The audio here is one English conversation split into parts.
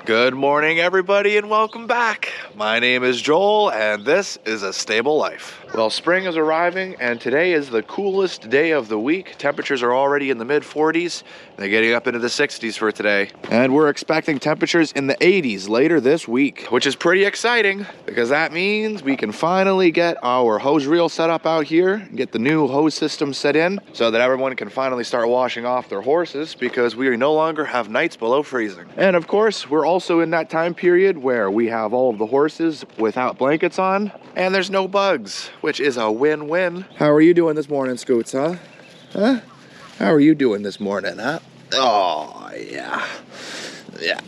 Good morning, everybody, and welcome back. My name is Joel, and this is A Stable Life. Well, spring is arriving, and today is the coolest day of the week. Temperatures are already in the mid-40s. They're getting up into the 60s for today. And we're expecting temperatures in the 80s later this week, which is pretty exciting because that means we can finally get our hose reel set up out here and get the new hose system set in so that everyone can finally start washing off their horses because we no longer have nights below freezing. And of course, we're also in that time period where we have all of the horses without blankets on and there's no bugs, which is a win-win. How are you doing this morning, Scoots, huh? Huh? How are you doing this morning, huh? Oh, yeah. Yeah.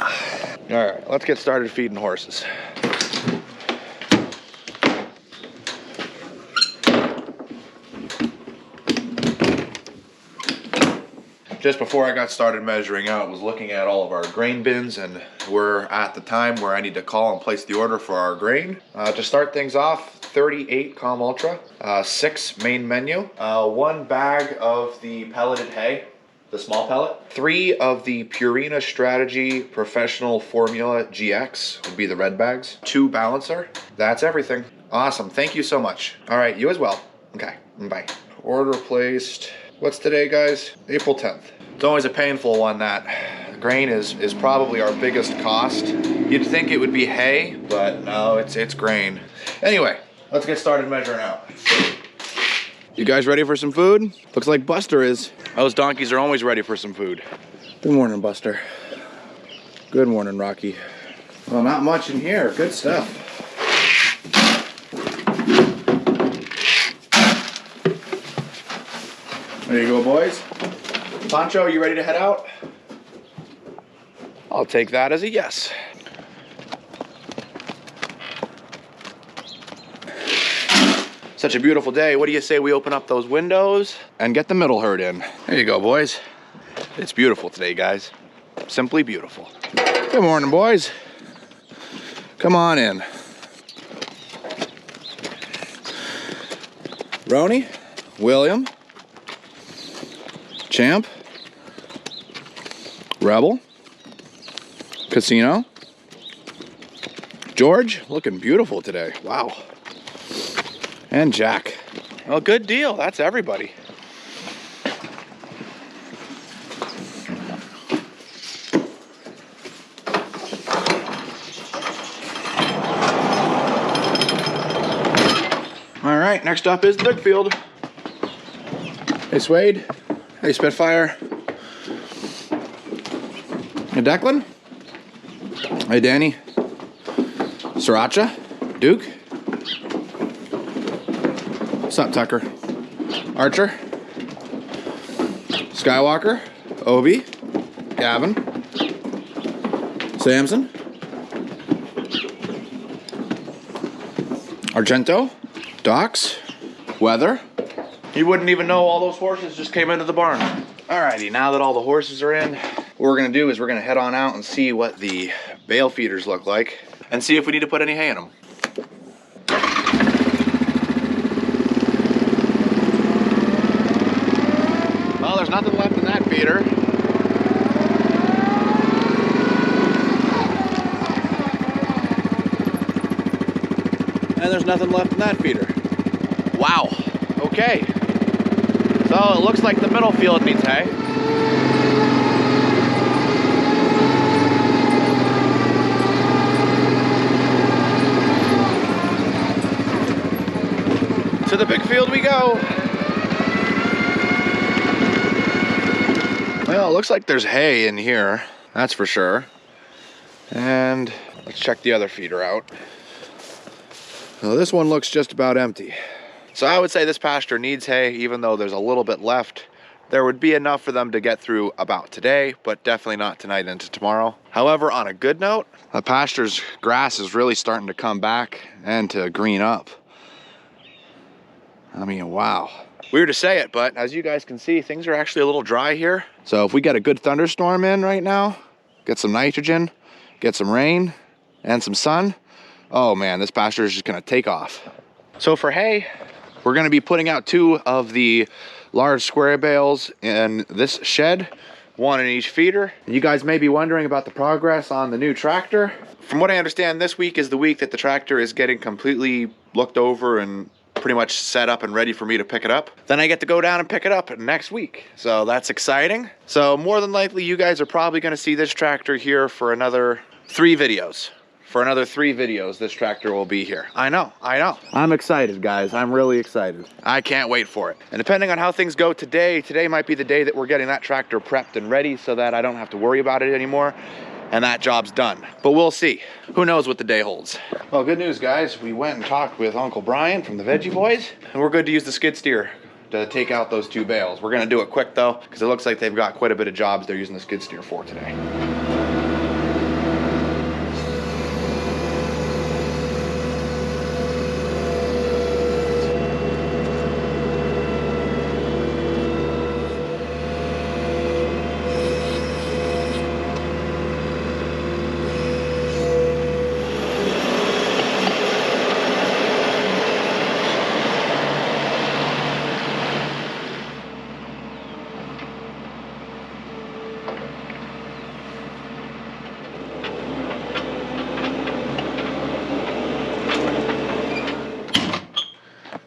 All right, let's get started feeding horses. Just before I got started measuring out, I was looking at all of our grain bins, and we're at the time where I need to call and place the order for our grain. To start things off, 38 Calm Ultra, 6 main menu, 1 bag of the pelleted hay, the small pellet, 3 of the Purina Strategy Professional Formula GX, would be the red bags, 2 balancer. That's everything. Awesome, thank you so much. All right, you as well. Okay, bye. Order placed. What's today, guys? April 10th. It's always a painful one, that. Grain is probably our biggest cost. You'd think it would be hay, but no, it's grain. Anyway, let's get started measuring out. You guys ready for some food? Looks like Buster is. Those donkeys are always ready for some food. Good morning, Buster. Good morning, Rocky. Well, not much in here. Good stuff. There you go, boys. Pancho, you ready to head out? I'll take that as a yes. Such a beautiful day. What do you say we open up those windows and get the middle herd in? There you go, boys. It's beautiful today, guys. Simply beautiful. Good morning, boys. Come on in. Roni, William, Champ, Rebel, Casino, George, looking beautiful today. Wow. And Jack. Well, good deal. That's everybody. All right, next up is the big field. Hey, Suede. Hey, Spitfire. Hey, Declan. Hey, Danny. Sriracha. Duke. What's up, Tucker? Archer. Skywalker. Obi. Gavin. Samson. Argento. Docs. Weather. You wouldn't even know all those horses just came into the barn. Alrighty, now that all the horses are in, what we're gonna do is we're gonna head on out and see what the bale feeders look like and see if we need to put any hay in them. Well, there's nothing left in that feeder. And there's nothing left in that feeder. Wow, okay. So it looks like the middle field needs hay. To the big field we go. Well, it looks like there's hay in here, that's for sure. And let's check the other feeder out. Well, this one looks just about empty. So I would say this pasture needs hay, even though there's a little bit left. There would be enough for them to get through about today, but definitely not tonight into tomorrow. However, on a good note, the pasture's grass is really starting to come back and to green up. I mean, wow. Weird to say it, but as you guys can see, things are actually a little dry here. So if we get a good thunderstorm in right now, get some nitrogen, get some rain and some sun, oh man, this pasture is just gonna take off. So for hay, we're gonna be putting out 2 of the large square bales in this shed one in each feeder. You guys may be wondering about the progress on the new tractor. From what I understand, this week is the week that the tractor is getting completely looked over and pretty much set up and ready for me to pick it up. Then I get to go down and pick it up next week. So that's exciting. So more than likely, you guys are probably gonna see this tractor here for another 3 videos. For another 3 videos, this tractor will be here. I know. I'm excited, guys. I'm really excited. I can't wait for it. And depending on how things go today might be the day that we're getting that tractor prepped and ready so that I don't have to worry about it anymore. And that job's done. But we'll see. Who knows what the day holds. Well, good news, guys. We went and talked with Uncle Brian from the Veggie Boys, and we're good to use the skid steer to take out those 2 bales. We're gonna do it quick though, because it looks like they've got quite a bit of jobs they're using the skid steer for today.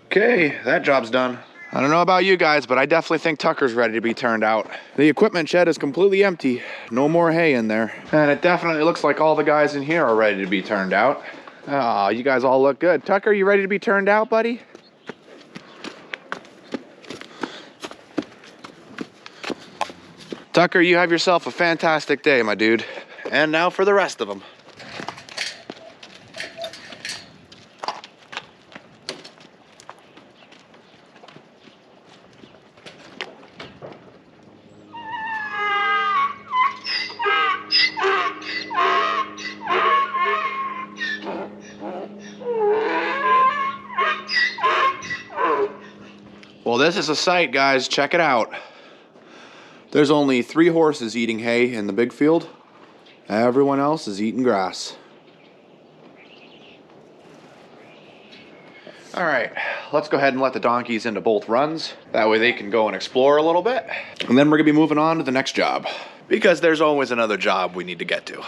Okay, that job's done. I don't know about you guys, but I definitely think Tucker's ready to be turned out. The equipment shed is completely empty. No more hay in there. And it definitely looks like all the guys in here are ready to be turned out. Oh, you guys all look good. Tucker, you ready to be turned out, buddy? Tucker, you have yourself a fantastic day, my dude. And now for the rest of them. Well, this is a sight, guys. Check it out. There's only 3 horses eating hay in the big field. Everyone else is eating grass. All right, let's go ahead and let the donkeys into both runs. That way they can go and explore a little bit. And then we're gonna be moving on to the next job, because there's always another job we need to get to.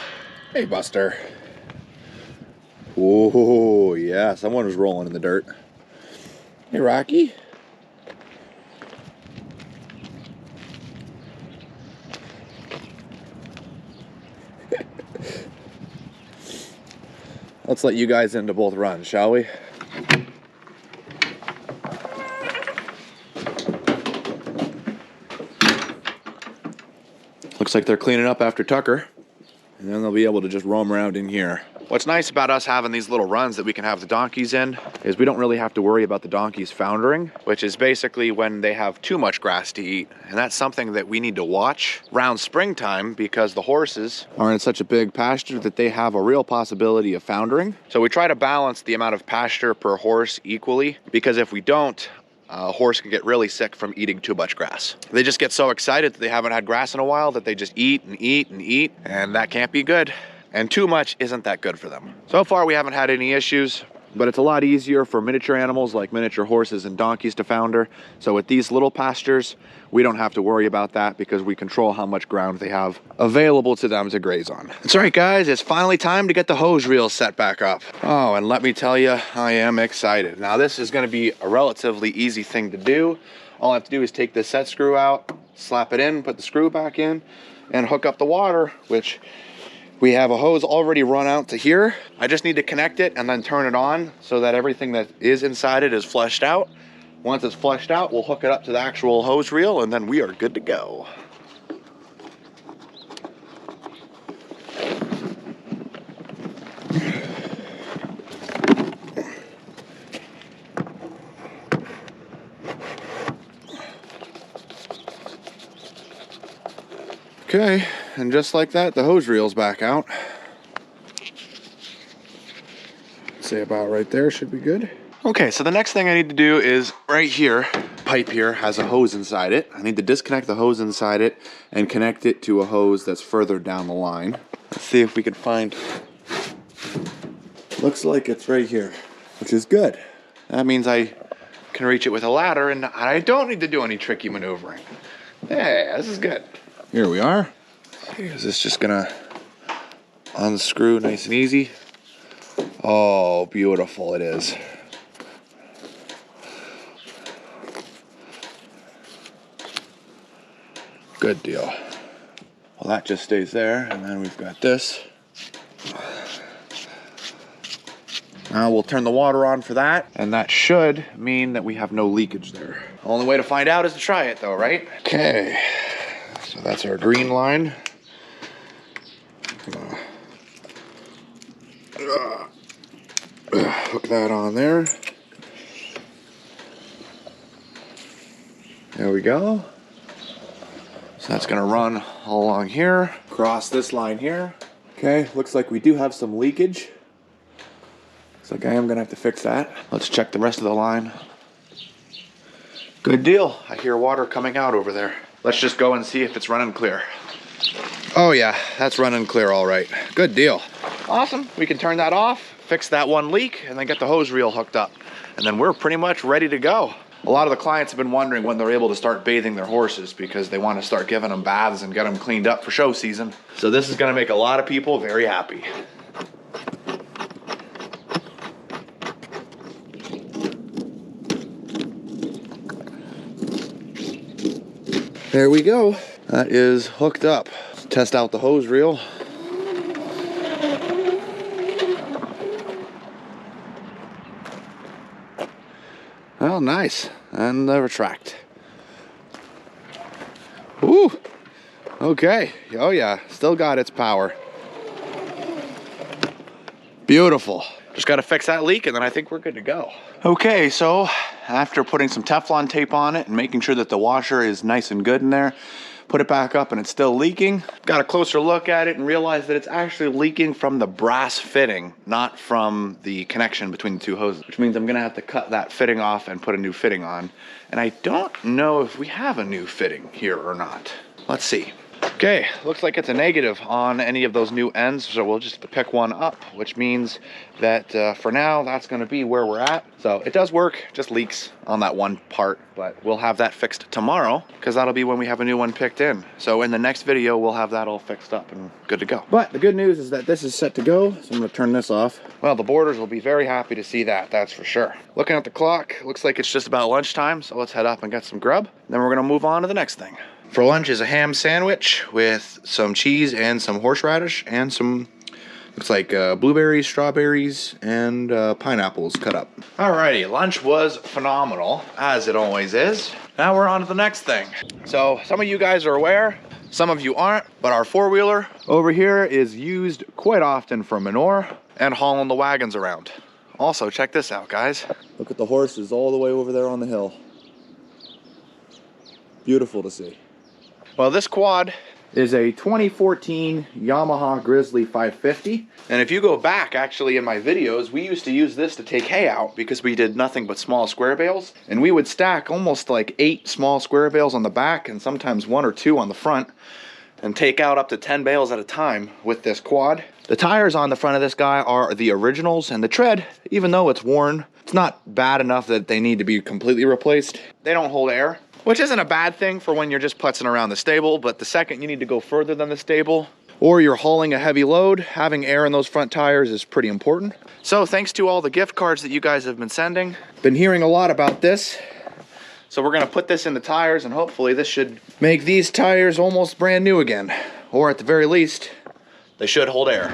Hey, Buster. Whoa, yeah, someone was rolling in the dirt. Hey, Rocky. Let's let you guys into both runs, shall we? Looks like they're cleaning up after Tucker, and then they'll be able to just roam around in here. What's nice about us having these little runs that we can have the donkeys in is we don't really have to worry about the donkeys foundering, which is basically when they have too much grass to eat. And that's something that we need to watch around springtime, because the horses are in such a big pasture that they have a real possibility of foundering. So we try to balance the amount of pasture per horse equally, because if we don't, a horse can get really sick from eating too much grass. They just get so excited that they haven't had grass in a while that they just eat and eat and eat, and that can't be good. And too much isn't that good for them. So far we haven't had any issues, but it's a lot easier for miniature animals like miniature horses and donkeys to founder. So with these little pastures, we don't have to worry about that because we control how much ground they have available to them to graze on. That's right, guys, it's finally time to get the hose reels set back up. Oh, and let me tell you, I am excited. Now this is gonna be a relatively easy thing to do. All I have to do is take this set screw out, slap it in, put the screw back in, and hook up the water, which we have a hose already run out to here. I just need to connect it and then turn it on so that everything that is inside it is flushed out. Once it's flushed out, we'll hook it up to the actual hose reel, and then we are good to go. Okay, and just like that, the hose reel's back out. Say about right there should be good. Okay, so the next thing I need to do is right here, pipe here has a hose inside it. I need to disconnect the hose inside it and connect it to a hose that's further down the line. Let's see if we can find, looks like it's right here, which is good. That means I can reach it with a ladder and I don't need to do any tricky maneuvering. Hey, this is good. Here we are. Is this just gonna unscrew nice and easy? Oh, beautiful it is. Good deal. Well, that just stays there, and then we've got this. Now we'll turn the water on for that, and that should mean that we have no leakage there. Only way to find out is to try it though, right? Okay, so that's our green line. Hook that on there. There we go. So that's gonna run all along here, across this line here. Okay, looks like we do have some leakage. Looks like I am gonna have to fix that. Let's check the rest of the line. Good deal. I hear water coming out over there. Let's just go and see if it's running clear. Oh yeah, that's running clear all right. Good deal. Awesome, we can turn that off, fix that one leak, and then get the hose reel hooked up. And then we're pretty much ready to go. A lot of the clients have been wondering when they're able to start bathing their horses because they want to start giving them baths and get them cleaned up for show season. So this is going to make a lot of people very happy. There we go. That is hooked up. Let's test out the hose reel. Well, nice. And the retract. Ooh. Okay. Oh yeah. Still got its power. Beautiful. Just got to fix that leak and then I think we're good to go. Okay, so after putting some Teflon tape on it and making sure that the washer is nice and good in there, put it back up and it's still leaking. Got a closer look at it and realized that it's actually leaking from the brass fitting, not from the connection between the two hoses, which means I'm gonna have to cut that fitting off and put a new fitting on. And I don't know if we have a new fitting here or not. Let's see. Okay, looks like it's a negative on any of those new ends, so we'll just pick one up, which means that for now, that's gonna be where we're at. So it does work, just leaks on that one part, but we'll have that fixed tomorrow, because that'll be when we have a new one picked in. So in the next video, we'll have that all fixed up and good to go. But the good news is that this is set to go, so I'm gonna turn this off. Well, the boarders will be very happy to see that, that's for sure. Looking at the clock, looks like it's just about lunchtime, so let's head up and get some grub. Then we're gonna move on to the next thing. For lunch is a ham sandwich with some cheese and some horseradish and some, looks like blueberries, strawberries, and pineapples cut up. Alrighty, lunch was phenomenal, as it always is. Now we're on to the next thing. So some of you guys are aware, some of you aren't, but our four-wheeler over here is used quite often for manure and hauling the wagons around. Also, check this out, guys. Look at the horses all the way over there on the hill. Beautiful to see. Well, this quad is a 2014 Yamaha Grizzly 550. And if you go back, actually, in my videos, we used to use this to take hay out because we did nothing but small square bales. And we would stack almost like 8 small square bales on the back and sometimes 1 or 2 on the front and take out up to 10 bales at a time with this quad. The tires on the front of this guy are the originals, and the tread, even though it's worn, it's not bad enough that they need to be completely replaced. They don't hold air, which isn't a bad thing for when you're just putzing around the stable, but the second you need to go further than the stable, or you're hauling a heavy load, having air in those front tires is pretty important. So thanks to all the gift cards that you guys have been sending. Been hearing a lot about this. So we're gonna put this in the tires and hopefully this should make these tires almost brand new again. Or at the very least, they should hold air.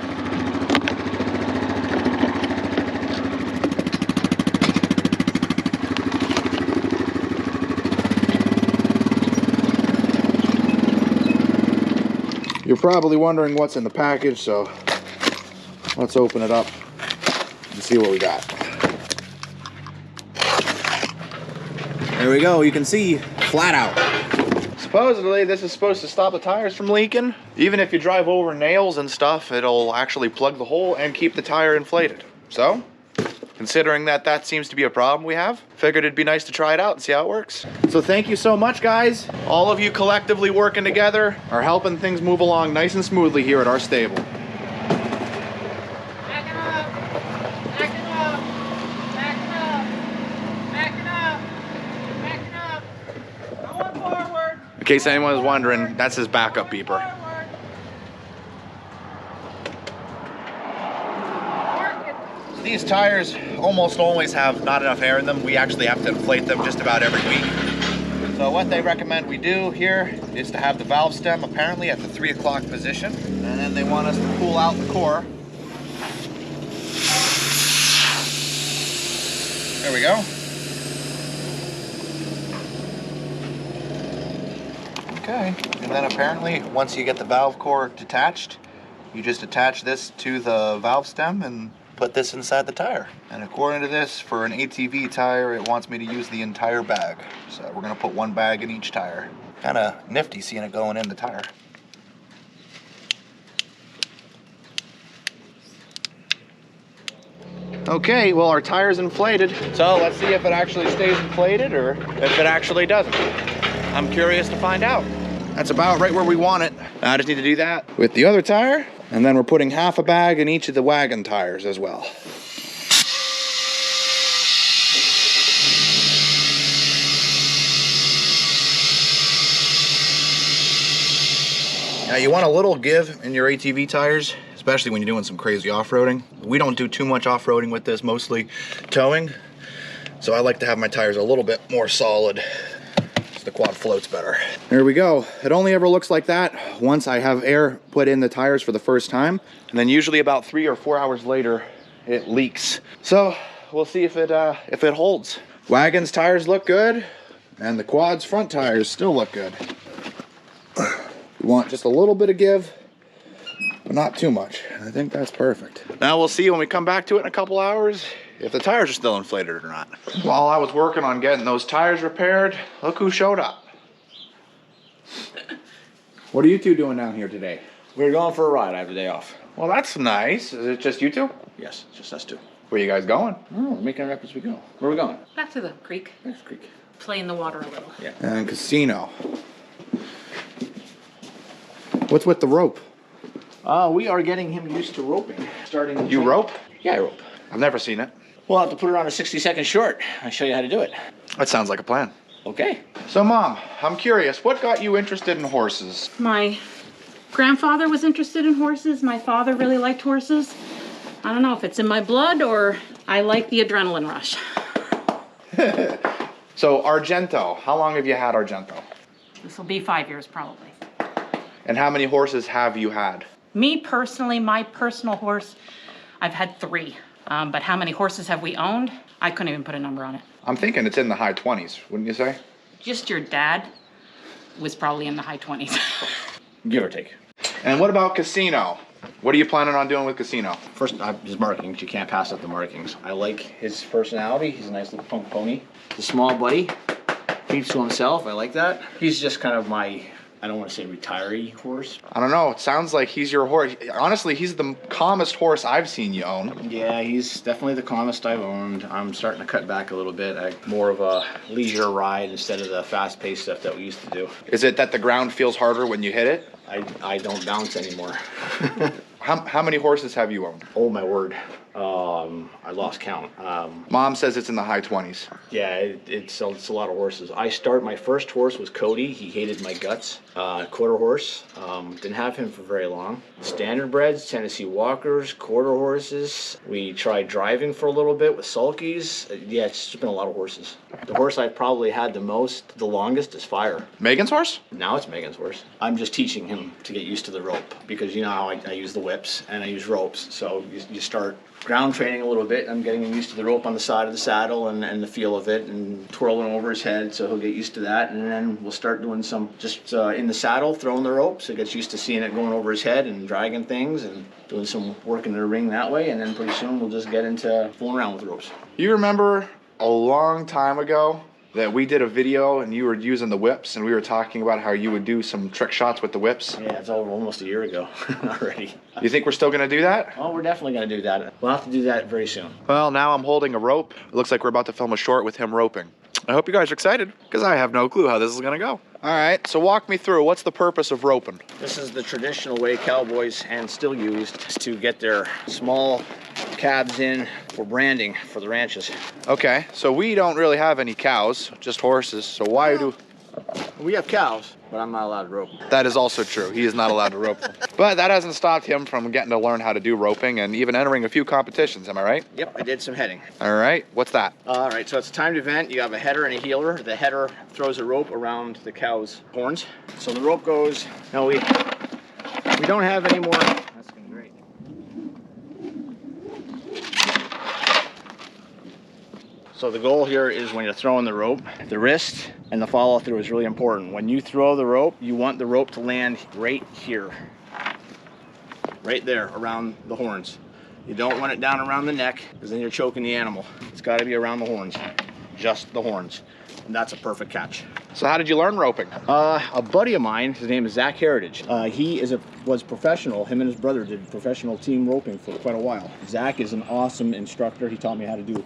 You're probably wondering what's in the package, so let's open it up and see what we got. There we go, you can see flat out. Supposedly this is supposed to stop the tires from leaking. Even if you drive over nails and stuff, it'll actually plug the hole and keep the tire inflated. So, considering that that seems to be a problem we have, figured it'd be nice to try it out and see how it works. So thank you so much, guys. All of you collectively working together are helping things move along nice and smoothly here at our stable. Back it up. Back it up. Back it up. Back it up. Back it up. Going forward. In case anyone was wondering, that's his backup beeper. These tires almost always have not enough air in them. We actually have to inflate them just about every week. So what they recommend we do here is to have the valve stem apparently at the 3 o'clock position. And then they want us to pull out the core. There we go. Okay, and then apparently once you get the valve core detached, you just attach this to the valve stem and put this inside the tire. And according to this, for an ATV tire, it wants me to use the entire bag. So we're gonna put one bag in each tire. Kinda nifty seeing it going in the tire. Okay, well our tire's inflated. So let's see if it actually stays inflated or if it actually doesn't. I'm curious to find out. That's about right where we want it. I just need to do that with the other tire. And then we're putting half a bag in each of the wagon tires as well. Now you want a little give in your ATV tires, especially when you're doing some crazy off-roading. We don't do too much off-roading with this, mostly towing. So I like to have my tires a little bit more solid. The quad floats better. There we go. It only ever looks like that once I have air put in the tires for the first time. And then usually about 3 or 4 hours later, it leaks. So we'll see if it holds. Wagon's tires look good and the quad's front tires still look good. We want just a little bit of give, but not too much. I think that's perfect. Now we'll see when we come back to it in a couple hours if the tires are still inflated or not. While I was working on getting those tires repaired, look who showed up. What are you two doing down here today? We're going for a ride. I have a day off. Well, that's nice. Is it just you two? Yes, just us two. Where are you guys going? Oh, we're making it up as we go. Where are we going? Back to the creek. Next creek. Play in the water a little. Yeah. And casino. What's with the rope? We are getting him used to roping. Starting. You rope? Yeah, I rope. I've never seen it. We'll have to put it on a 60-second short. I'll show you how to do it. That sounds like a plan. Okay. So Mom, I'm curious, what got you interested in horses? My grandfather was interested in horses. My father really liked horses. I don't know if it's in my blood or I like the adrenaline rush. So Argento, how long have you had Argento? This will be 5 years probably. And how many horses have you had? Me personally, my personal horse, I've had 3. But how many horses have we owned? I couldn't even put a number on it. I'm thinking it's in the high 20s, wouldn't you say? Just your dad was probably in the high 20s. Give or take. And what about casino? What are you planning on doing with casino? First, his markings. You can't pass up the markings. I like his personality. He's a nice little punk pony. He's a small buddy. Keeps to himself. I like that. He's just kind of my, I don't want to say retiree horse. I don't know, it sounds like he's your horse. Honestly, he's the calmest horse I've seen you own. Yeah, he's definitely the calmest I've owned. I'm starting to cut back a little bit. More of a leisure ride instead of the fast-paced stuff that we used to do. Is it that the ground feels harder when you hit it? I don't bounce anymore. How many horses have you owned? Oh my word. I lost count. Mom says it's in the high 20s. Yeah, it's a lot of horses. My first horse was Cody. He hated my guts. Quarter horse. Didn't have him for very long. Standard breds, Tennessee Walkers, quarter horses. We tried driving for a little bit with sulkies. Yeah, it's just been a lot of horses. The horse I've probably had the longest is Fire. Megan's horse? Now it's Megan's horse. I'm just teaching him to get used to the rope because you know how I use the whips and I use ropes. So you start ground training a little bit. I'm getting him used to the rope on the side of the saddle and the feel of it and twirling over his head, so he'll get used to that. And then we'll start doing some just in the saddle, throwing the rope, so he gets used to seeing it going over his head and dragging things and doing some work in the ring that way. And then pretty soon we'll just get into fooling around with ropes. You remember a long time ago that we did a video and you were using the whips and we were talking about how you would do some trick shots with the whips? Yeah, it's almost a year ago already. You think we're still gonna do that? Oh, we're definitely gonna do that. We'll have to do that very soon. Well, now I'm holding a rope. It looks like we're about to film a short with him roping. I hope you guys are excited because I have no clue how this is gonna go. All right, so walk me through. What's the purpose of roping? This is the traditional way cowboys and still used to get their small calves in for branding for the ranches. Okay, so we don't really have any cows, just horses. So why do... We have cows, but I'm not allowed to rope. That is also true. He is not allowed to rope them. But that hasn't stopped him from getting to learn how to do roping and even entering a few competitions, am I right? Yep, I did some heading. All right, what's that? All right, so it's a timed event. You have a header and a heeler. The header throws a rope around the cow's horns. So the rope goes, no, we don't have any more. That's gonna be great. So the goal here is when you're throwing the rope, the wrist and the follow through is really important. When you throw the rope, you want the rope to land right here. Right there around the horns. You don't want it down around the neck because then you're choking the animal. It's got to be around the horns, just the horns. And that's a perfect catch. So how did you learn roping? A buddy of mine, his name is Zach Heritage. He was professional. Him and his brother did professional team roping for quite a while. Zach is an awesome instructor. He taught me how to do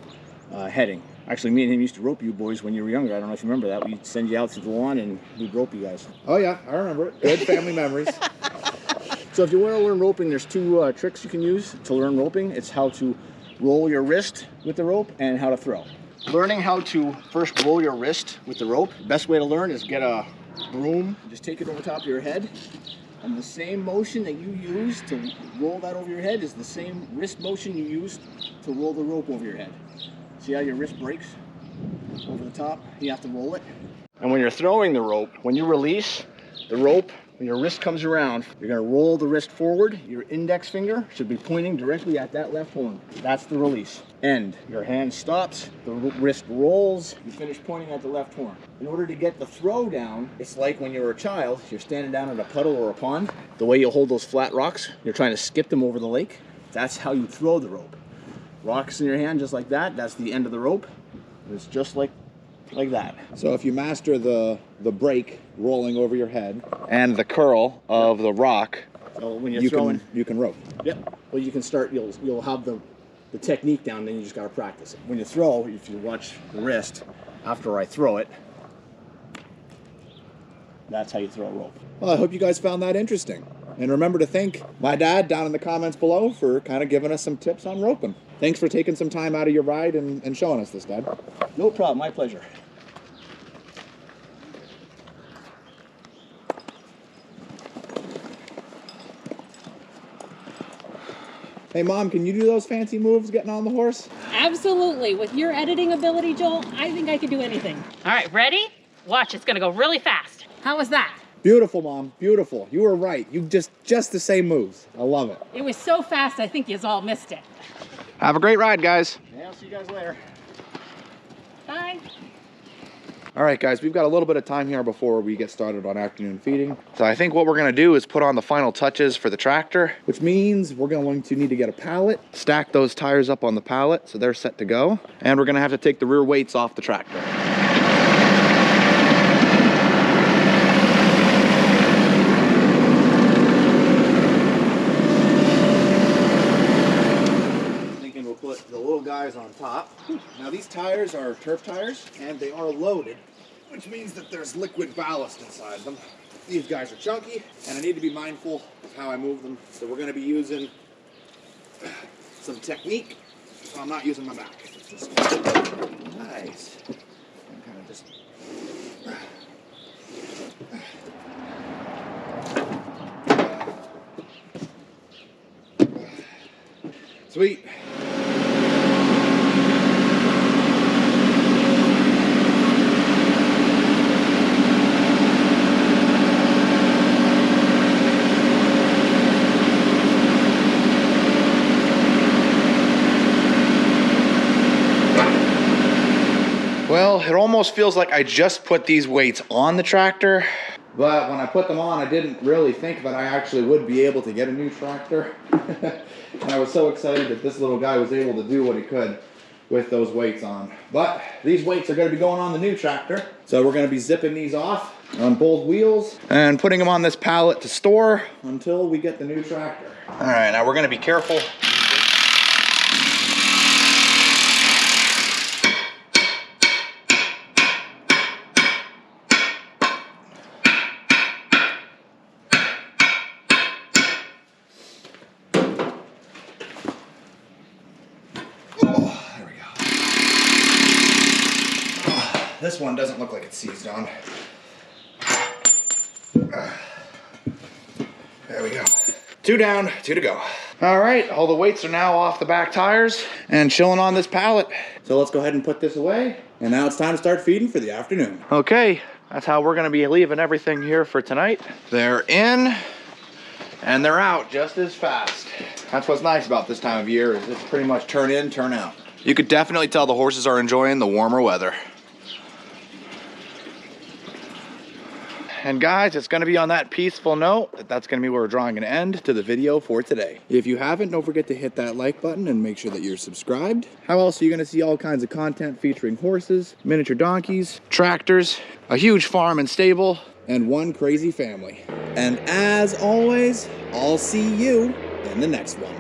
heading. Actually, me and him used to rope you boys when you were younger. I don't know if you remember that. We'd send you out to the lawn and we'd rope you guys. Oh yeah, I remember it. Good family memories. So if you want to learn roping, there's two tricks you can use to learn roping. It's how to roll your wrist with the rope and how to throw. Learning how to first roll your wrist with the rope, the best way to learn is get a broom, just take it over top of your head, and the same motion that you use to roll that over your head is the same wrist motion you use to roll the rope over your head. See how your wrist breaks over the top? You have to roll it. And when you're throwing the rope, when you release the rope, when your wrist comes around, you're gonna roll the wrist forward. Your index finger should be pointing directly at that left horn. That's the release. End. Your hand stops, the wrist rolls, you finish pointing at the left horn. In order to get the throw down, it's like when you were a child, you're standing down at a puddle or a pond. The way you hold those flat rocks, you're trying to skip them over the lake. That's how you throw the rope. Rocks in your hand just like that, that's the end of the rope. It's just like that. So if you master the break rolling over your head and the curl of the rock, so when you're throwing, you can rope. Yep. Well, you can start. You'll have the technique down. Then you just got to practice it. When you throw, if you watch the wrist, after I throw it, that's how you throw a rope. Well, I hope you guys found that interesting. And remember to thank my dad down in the comments below for kind of giving us some tips on roping. Thanks for taking some time out of your ride and showing us this, Dad. No problem. My pleasure. Hey, Mom, can you do those fancy moves getting on the horse? Absolutely. With your editing ability, Joel, I think I could do anything. All right, ready? Watch, it's gonna go really fast. How was that? Beautiful, Mom. Beautiful. You were right. You just the same moves. I love it. It was so fast, I think you all missed it. Have a great ride, guys. Yeah, I'll see you guys later. Bye. All right, guys, we've got a little bit of time here before we get started on afternoon feeding. So I think what we're gonna do is put on the final touches for the tractor, which means we're going to need to get a pallet, stack those tires up on the pallet so they're set to go, and we're gonna have to take the rear weights off the tractor. Put the little guys on top. Now these tires are turf tires and they are loaded, which means that there's liquid ballast inside them. These guys are chunky and I need to be mindful of how I move them. So we're going to be using some technique. So I'm not using my back. Nice. I'm kind of just... Sweet. Well, it almost feels like I just put these weights on the tractor, but when I put them on, I didn't really think that I actually would be able to get a new tractor. And I was so excited that this little guy was able to do what he could with those weights on. But these weights are going to be going on the new tractor. So we're going to be zipping these off on both wheels and putting them on this pallet to store until we get the new tractor. All right, now we're going to be careful. This one doesn't look like it's seized on. 2 down, 2 to go. All right, all the weights are now off the back tires and chilling on this pallet. So let's go ahead and put this away. And now it's time to start feeding for the afternoon. Okay, that's how we're gonna be leaving everything here for tonight. They're in and they're out just as fast. That's what's nice about this time of year, is it's pretty much turn in, turn out. You could definitely tell the horses are enjoying the warmer weather. And guys, it's gonna be on that peaceful note that's gonna be where we're drawing an end to the video for today. If you haven't, don't forget to hit that like button and make sure that you're subscribed. How else are you gonna see all kinds of content featuring horses, miniature donkeys, Tractors, a huge farm and stable. and one crazy family? And as always, I'll see you in the next one.